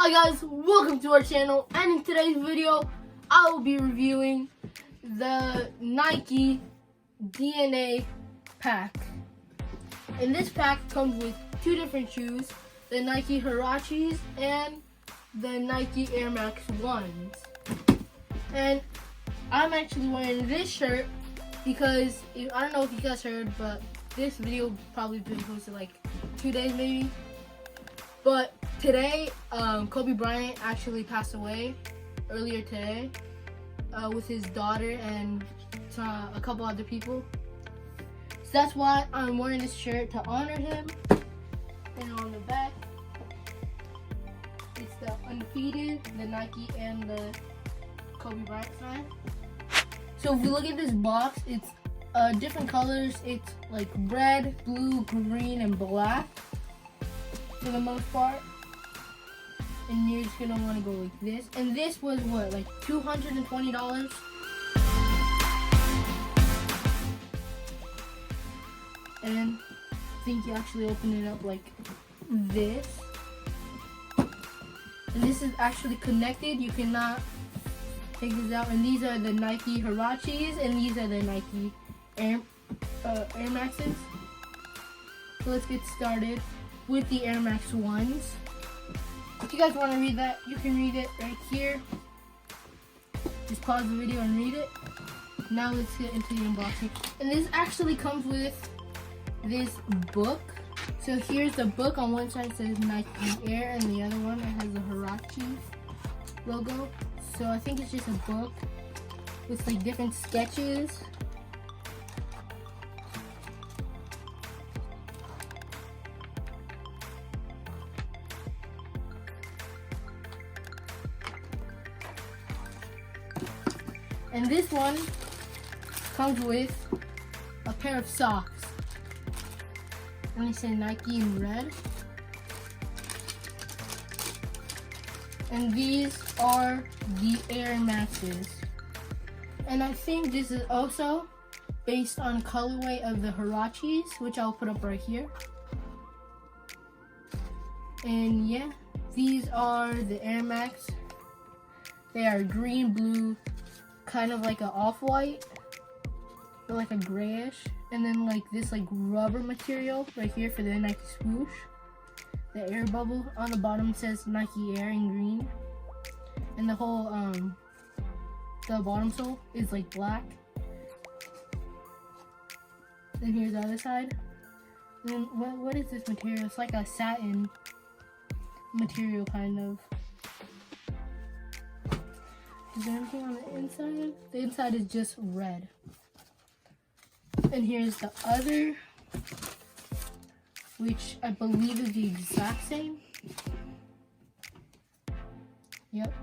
Hi guys, welcome to our channel, and in today's video I will be reviewing the Nike DNA pack. And this pack comes with two different shoes, the Nike Huaraches and the Nike Air Max 1s. And I'm actually wearing this shirt because, I don't know if you guys heard, but this video will probably be posted like 2 days maybe. But today, Kobe Bryant actually passed away earlier today with his daughter and a couple other people. So that's why I'm wearing this shirt to honor him. And on the back, it's the undefeated, the Nike and the Kobe Bryant sign. So if you look at this box, it's different colors. It's like red, blue, green, and black for the most part. And you're just gonna want to go like this. And this was what, like $220? And I think you actually open it up like this. And this is actually connected. You cannot take this out. And these are the Nike Huaraches, and these are the Nike Air Maxes. So let's get started with the Air Max 1s. If you guys want to read that, you can read it right here. Just pause the video and read it. Now let's get into the unboxing. And this actually comes with this book. So here's the book. On one side it says Nike Air, and the other one it has the Huarache logo. So I think it's just a book with like different sketches. And this one comes with a pair of socks. And they say Nike in red. And these are the Air Maxes. And I think this is also based on colorway of the Huaraches, which I'll put up right here. And yeah, these are the Air Max. They are green, blue, kind of like an off-white, or like a grayish, and then like this like rubber material right here for the Nike swoosh. The air bubble on the bottom says Nike Air in green, and the whole the bottom sole is like black. Then here's the other side. And then what is this material? It's like a satin material kind of. Is there anything on the inside? The inside is just red. And here's the other, which I believe is the exact same. Yep.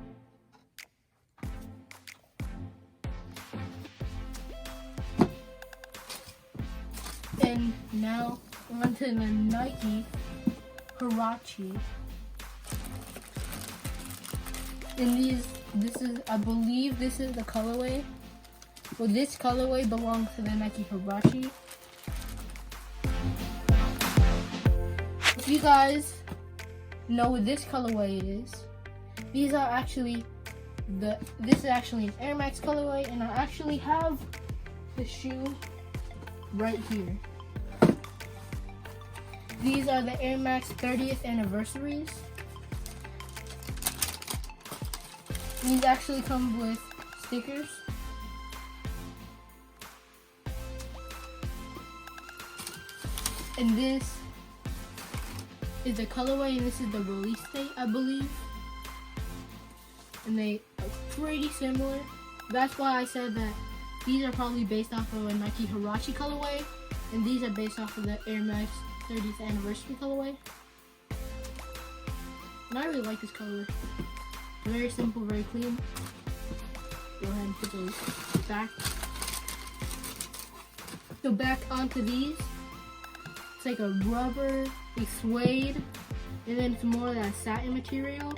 And now on to the Nike Huarache. And I believe this is the colorway. Well, this colorway belongs to the Nike Huarache. If you guys know what this colorway is, this is actually an Air Max colorway, and I actually have the shoe right here. These are the Air Max 30th anniversaries. These actually come with stickers. And this is the colorway, and this is the release date, I believe. And they are pretty similar. That's why I said that these are probably based off of a Nike Huarache colorway, and these are based off of the Air Max 30th anniversary colorway. And I really like this colorway. Very simple, very clean. Go ahead and put those back. So back onto these. It's like a rubber, a suede, and then it's more of that satin material.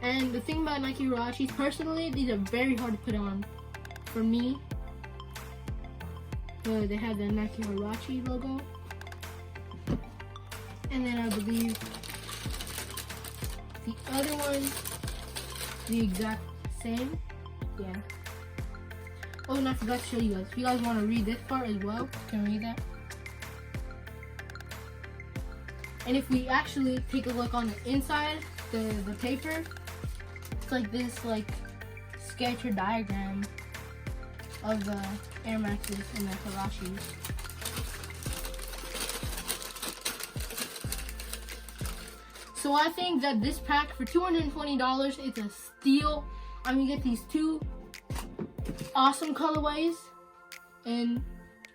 And the thing about Nike Huaraches, personally, these are very hard to put on for me. They have the Nike Huarache logo. And then I believe the other one the exact same. Yeah. Oh, and I forgot to show you guys. If you guys want to read this part as well, you can read that. And if we actually take a look on the inside, the paper, it's like this sketch or diagram of the Air Maxes and the Huaraches. So I think that this pack for $220, it's a steal. I mean, you get these two awesome colorways, and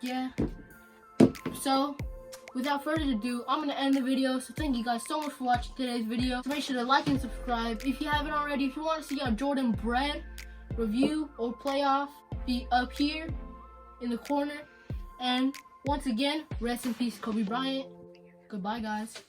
yeah. So without further ado, I'm gonna end the video. So thank you guys so much for watching today's video. So make sure to like and subscribe if you haven't already. If you want to see a Jordan Bread review or playoff, be up here in the corner. And once again, rest in peace, Kobe Bryant. Goodbye, guys.